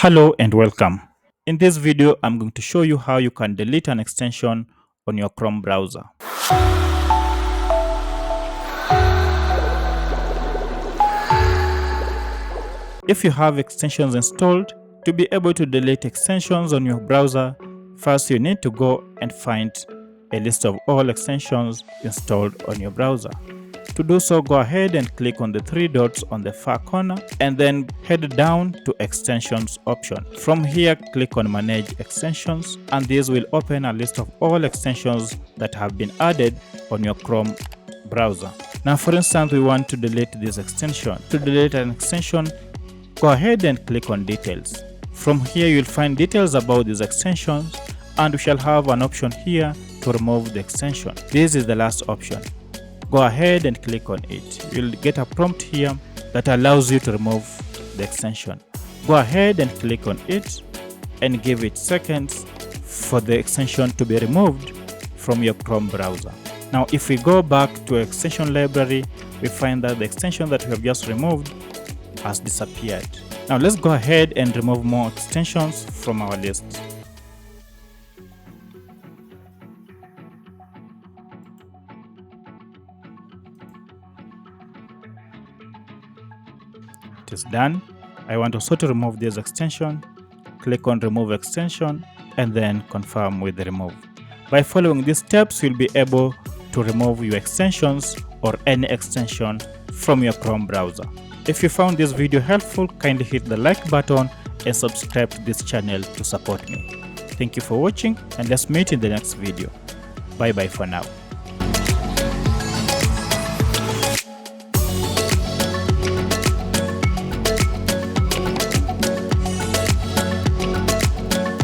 Hello and welcome. In this video, I'm going to show you how you can delete an extension on your Chrome browser. If you have extensions installed, to be able to delete extensions on your browser, first you need to go and find a list of all extensions installed on your browser. To do so, go ahead and click on the three dots on the far corner and then head down to Extensions option. From here, click on Manage Extensions, and this will open a list of all extensions that have been added on your Chrome browser. Now, for instance, we want to delete this extension. To delete an extension, go ahead and click on Details. From here, you'll find details about these extensions, and we shall have an option here to remove the extension. This is the last option. Go ahead and click on it. You'll get a prompt here that allows you to remove the extension. Go ahead and click on it and give it seconds for the extension to be removed from your Chrome browser. Now, if we go back to extension library, we find that the extension that we have just removed has disappeared. Now, let's go ahead and remove more extensions from our list. It is done. I want also to remove this extension. Click on Remove Extension and then confirm with the remove. By following these steps, you'll be able to remove your extensions or any extension from your Chrome browser. If you found this video helpful, kindly hit the like button and subscribe to this channel to support me. Thank you for watching, and let's meet in the next video. Bye bye for now.